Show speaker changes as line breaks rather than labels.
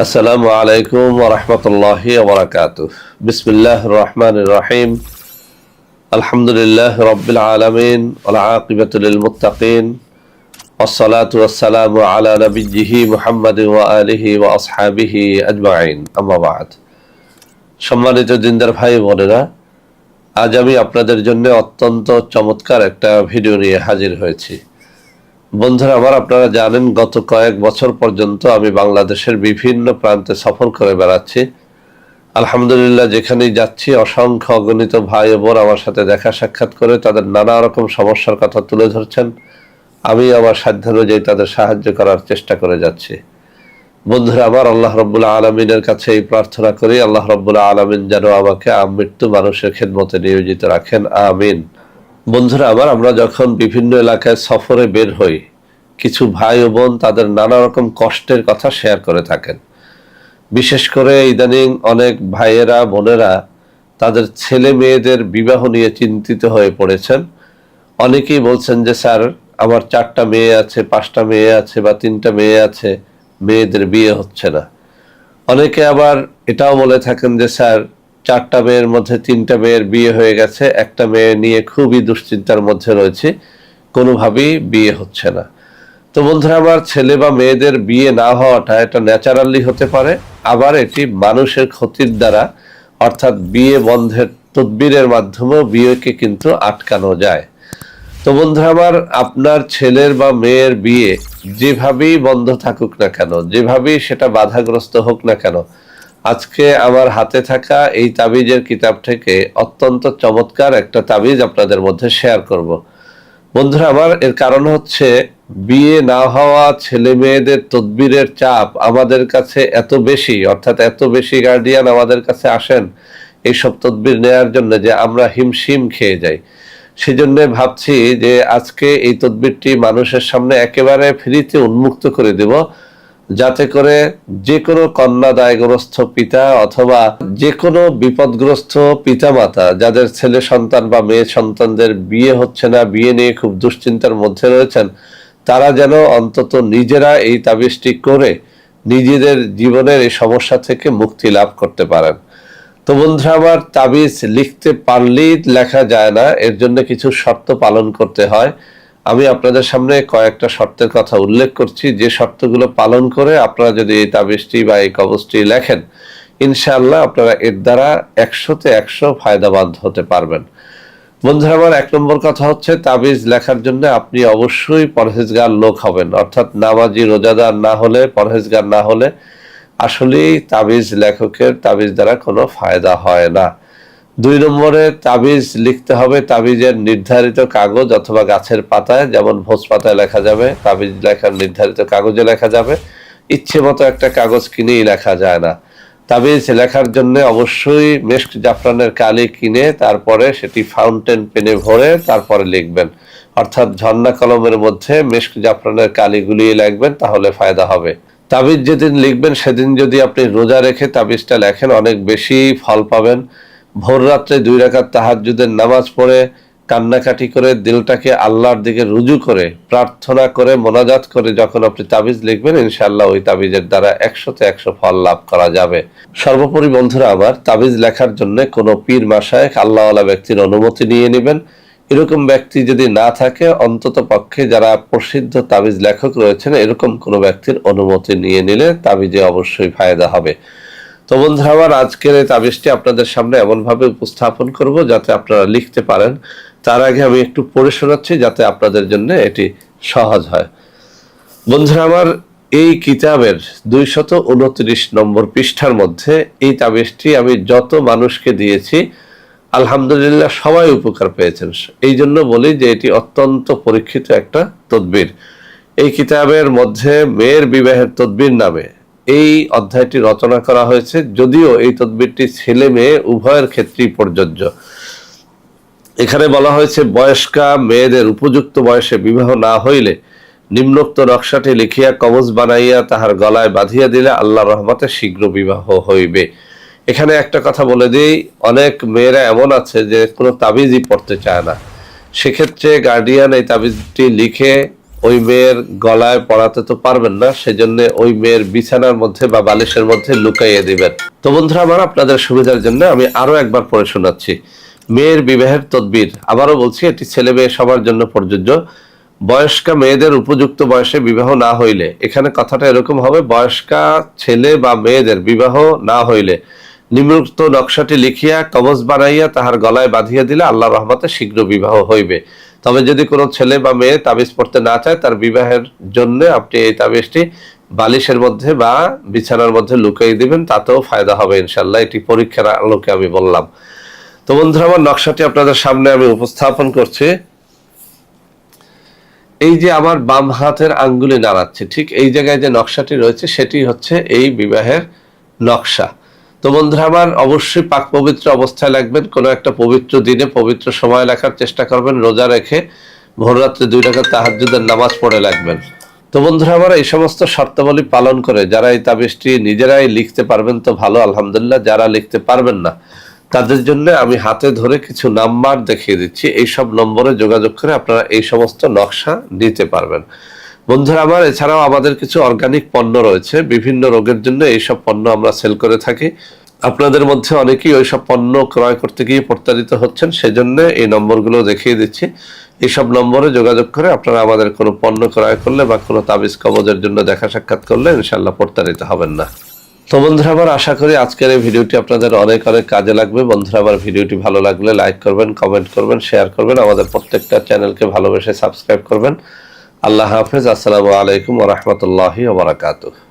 আসসালামু আলাইকুম ওয়া রাহমাতুল্লাহি ওয়া বারাকাতুহু। বিসমিল্লাহির রহমানির রহিম। আলহামদুলিল্লাহি রাব্বিল আলামিন ওয়াল আকিবাতু লিল মুত্তাকিন। ওয়াসসালাতু ওয়াসসালামু আলা নাবিয়্যিহি মুহাম্মাদিন ওয়া আলিহি ওয়া আসহাবিহি আজমাইন। আম্মা বা'দ। সম্মানিত দিনদার ভাই বোনেরা, আজ আমি আপনাদের জন্য অত্যন্ত চমৎকার একটা ভিডিও নিয়ে হাজির হয়েছি। বন্ধুরা আমার, আপনারা জানেন গত কয়েক বছর পর্যন্ত আমি বাংলাদেশের বিভিন্ন প্রান্তে সফর করে বেড়াচ্ছি। আলহামদুলিল্লাহ, যেখানেই যাচ্ছি অসংখ্য অগণিত ভাই ও বোন আমার সাথে দেখা সাক্ষাৎ করে তাদের নানা রকম সমস্যার কথা তুলে ধরছেন। আমি আমার সাধ্যানুযায়ী তাদের সাহায্য করার চেষ্টা করে যাচ্ছি। বন্ধুরা আমার, আল্লাহ রাব্বুল আলামিনের কাছে এই প্রার্থনা করি, আল্লাহ রাব্বুল আলামিন যেন আমাকে আমৃত্যু মানুষের খেদমতে নিয়োজিত রাখেন, আমিন। বন্ধুরা আমার, আমরা যখন বিভিন্ন এলাকায় সফরে বের হই, কিছু ভাই ও বোন তাদের নানা রকম কষ্টের কথা শেয়ার করে থাকেন। বিশেষ করে ইদানিং অনেক ভাইয়েরা বোনেরা তাদের ছেলে মেয়েদের বিবাহ নিয়ে চিন্তিত হয়ে পড়েছেন। অনেকেই বলছেন যে স্যার, আমার 4টা মেয়ে আছে, 5টা মেয়ে আছে বা 3টা মেয়ে আছে, মেয়েদের বিয়ে হচ্ছে না। অনেকে আবার এটাও বলে থাকেন যে স্যার, 4টা মেয়ের মধ্যে 3টা মেয়ের বিয়ে হয়ে গেছে, একটা মেয়ে নিয়ে খুবই দুশ্চিন্তার মধ্যে রয়েছে, কোনোভাবেই বিয়ে হচ্ছে না। তো বন্ধুরা আমার, ছেলে বা মেয়েদের বিয়ে না হওয়াটা এটা ন্যাচারালি হতে পারে, আবার এটি মানুষের ক্ষতির দ্বারা অর্থাৎ বিয়ে বন্ধের তদবিরের মাধ্যমেও বিয়েকে কিন্তু আটকানো যায়। তো বন্ধুরা আমার, আপনার ছেলের বা মেয়ের বিয়ে যেভাবেই বন্ধ থাকুক না কেন, যেভাবেই সেটা বাধাগ্রস্ত হোক না কেন, আজকে আমার হাতে থাকা এই তাবিজের কিতাব থেকে অত্যন্ত চমৎকার একটা তাবিজ আপনাদের মধ্যে শেয়ার করব। বন্ধুরা আমার, এর কারণ হচ্ছে বিয়ে না হওয়া ছেলে মেয়েদের তদবিরের চাপ আমাদের কাছে এত বেশি, অর্থাৎ এত বেশি গার্ডিয়ান আমাদের কাছে আসেন এইসব তদবির নেওয়ার জন্য যে আমরা হিমশিম খেয়ে যাই। সেজন্য ভাবছি যে আজকে এই তদবিরটি মানুষের সামনে একেবারে ফ্রিতে উন্মুক্ত করে দেব, যাতে করে যে কোনো কন্যাদায়গ্রস্ত পিতা অথবা যে কোনো বিপদগ্রস্ত পিতামাতা যাদের ছেলে সন্তান বা মেয়ে সন্তানদের বিয়ে হচ্ছে না, বিয়ে নিয়ে খুব দুশ্চিন্তার মধ্যে রয়েছেন, তারা যেন অন্তত নিজেরা এই তাবিজটি করে নিজেদের জীবনের এই সমস্যা থেকে মুক্তি লাভ করতে পারেন। তো বন্ধুরা আমার, তাবিজ লিখতে পারলেই লেখা যায় না, এর জন্য কিছু শর্ত পালন করতে হয়। আমি আপনাদের সামনে কয়েকটা শর্তের কথা উল্লেখ করছি, যে শর্তগুলো পালন করে আপনারা যদি এই তাবিজটি বা এই কবজটি লেখেন, ইনশাআল্লাহ আপনারা এর দ্বারা 100তে 100 ফায়দাবাদ হতে পারবেন। বন্ধুরা আমার, 1 নম্বর কথা হচ্ছে, তাবিজ লেখার জন্য আপনি অবশ্যই পরহেজগার লোক হবেন, অর্থাৎ নামাজি রোজাদার না হলে, পরহেজগার না হলে আসলেই তাবিজ লেখকের তাবিজ দ্বারা কোনো ফায়দা হয় না। 2 নম্বরে, তাবিজ লিখতে হবে তাবিজের নির্ধারিত কাগজ অথবা গাছের পাতায়, যেমন ভোজ পাতায় লেখা যাবে, তাবিজ লেখার নির্ধারিত কাগজে লেখা যাবে। ইচ্ছে মতো একটা কাগজ কিনেই লেখা যায় না। তাবিজ লেখার জন্য অবশ্যই মেস্ক জাফরানের কালি কিনে তারপরে সেটি ফাউন্টেন পেনে ভরে তারপরে লিখবেন, অর্থাৎ ঝর্ণা কলমের মধ্যে মেস্ক জাফরানের কালি গুলিয়ে লিখবেন, তাহলে ফায়দা হবে। তাবিজ যেদিন লিখবেন সেদিন যদি আপনি রোজা রেখে তাবিজটা লেখেন, অনেক বেশি ফল পাবেন। ভোর রাত্রে 2 রাকাত তাহাজ্জুদের নামাজ পড়ে কান্নাকাটি করে দিলটাকে আল্লাহর দিকে রুজু করে প্রার্থনা করে মোনাজাত করে যখন আপনি তাবিজ লিখবেন, ইনশাআল্লাহ ওই তাবিজের দ্বারা 100তে 100 ফল লাভ করা যাবে। সর্বোপরি বন্ধুরা আমার, তাবিজ লেখার জন্য কোনো পীর মাশায়েখ আল্লাহওয়ালা ব্যক্তির অনুমতি নিয়ে নেবেন। এরকম ব্যক্তি যদি না থাকে, অন্তত পক্ষে যারা প্রসিদ্ধ তাবিজ লেখক রয়েছেন এরকম কোনো ব্যক্তির অনুমতি নিয়ে নিলে তাবিজে অবশ্যই ফায়দা হবে। তো বন্ধুরা আমার, আজকের এই তাবিজটি আপনাদের সামনে এমনভাবে উপস্থাপন করব যাতে আপনারা লিখতে পারেন। তার আগে আমি একটু পড়ে শোনাচ্ছি যাতে আপনাদের জন্য এটি সহজ হয়। বন্ধুরা আমার, এই কিতাবের 229 নম্বর পৃষ্ঠার মধ্যে এই তাবিজটি আমি যত মানুষকে দিয়েছি, আলহামদুলিল্লাহ সবাই উপকার পেয়েছেন। এই জন্য বলি যে এটি অত্যন্ত পরীক্ষিত একটা তদবির। এই কিতাবের মধ্যে মেয়ের বিবাহের তদবির নামে এই অধ্যায়টি রচনা করা হয়েছে, যদিও এই তদবিরটি ছেলে মেয়ে উভয়ের ক্ষেত্রেই প্রযোজ্য। এখানে বলা হয়েছে, বয়স্কা মেয়েদের উপযুক্ত বয়সে বিবাহ না হইলে নিম্নোক্ত নকশাটি লিখিয়া কবজ বানাইয়া তাহার গলায় বাঁধিয়া দিলে আল্লাহর রহমতে শীঘ্র বিবাহ হইবে। এখানে একটা কথা বলে দিই, অনেক মেয়েরা এমন আছে যে কোনো তাবিজই পড়তে চায় না। সেক্ষেত্রে গার্ডিয়ান এই তাবিজটি লিখে ওই মেয়ের গলায় পরাতে তো পারবেন না, সেজন্য ওই মেয়ের বিছানার মধ্যে বা বালিশের মধ্যে লুকাইয়ে দিবেন। তো বন্ধুরা আমার, আপনাদের সুবিধার জন্য আমি আরো একবার পড়ে শোনাচ্ছি। মেয়ের বিবাহের তদবির, আবারও বলছি, এটি ছেলে মেয়ে সবার জন্য প্রযোজ্য। বয়স্কা মেয়েদের উপযুক্ত বয়সে বিবাহ না হইলে, এখানে কথাটা এরকম হবে, বয়স্কা ছেলে বা মেয়েদের বিবাহ না হইলে নিম্নোক্ত নকশাটি লিখিয়া কবজ বানাইয়া তাহার গলায় বাঁধিয়া দিলে আল্লাহর রহমতে শীঘ্র বিবাহ হইবে। তবে যদি কোনো ছেলে বা মেয়ে তাবিজ পড়তে না চায়, তার বিবাহের জন্য আপনি এই তাবিজটি বালিশের মধ্যে বা বিছানার মধ্যে লুকিয়ে দিবেন, তাতেও ফায়দা হবে ইনশাল্লাহ। এটি পরীক্ষার আলোকে আমি বললাম। তো বন্ধুরা আমার, নকশাটি আপনাদের সামনে আমি উপস্থাপন করছি। এই যে আমার বাম হাতের আঙ্গুলে নাড়াচ্ছে, ঠিক এই জায়গায় যে নকশাটি রয়েছে সেটি হচ্ছে এই বিবাহের নকশা। তো বন্ধুরা আমার, অবশ্যই পাক পবিত্র অবস্থায় লাগবেন। কোনো একটা পবিত্র দিনে পবিত্র সময় লেখার চেষ্টা করবেন, রোজা রেখে ভোররাত্রে 2 রাকাত তাহাজ্জুদের নামাজ পড়ে লাগবেন। তো বন্ধুরা আমার, এই সমস্ত শর্তাবলী পালন করে যারা এই তাবিজটি নিজেরাই লিখতে পারবেন তো ভালো, আলহামদুলিল্লাহ। যারা লিখতে পারবেন না তাদের জন্য আমি হাতে ধরে কিছু নাম্বার দেখিয়ে দিচ্ছি। এই সব নম্বরে যোগাযোগ করে আপনারা এই সমস্ত নকশা নিতে পারবেন। বন্ধুরা আমার, এছাড়াও আমাদের কিছু অর্গানিক পণ্য রয়েছে, বিভিন্ন রোগের জন্য এইসব পণ্য আমরা সেল করে থাকি। আপনাদের মধ্যে অনেকেই ওইসব পণ্য ক্রয় করতে গিয়ে প্রতারিত হচ্ছেন, সেজন্য এই নম্বরগুলো দেখিয়ে দিচ্ছি। এইসব নম্বরে যোগাযোগ করে আপনারা আমাদের কোনো পণ্য ক্রয় করলে বা কোনো তাবিজ কবজের জন্য দেখা সাক্ষাৎ করলে ইনশাল্লাহ প্রতারিত হবেন না। তো বন্ধুরা আমার, আশা করি আজকের এই ভিডিওটি আপনাদের অনেক অনেক কাজে লাগবে। বন্ধুরা আমার, ভিডিওটি ভালো লাগলে লাইক করবেন, কমেন্ট করবেন, শেয়ার করবেন, আমাদের প্রত্যেকটা চ্যানেলকে ভালোবেসে সাবস্ক্রাইব করবেন। আল্লাহ হাফেজ। আসসালামু আলাইকুম ওয়া রাহমাতুল্লাহি ওয়া বারাকাতুহু।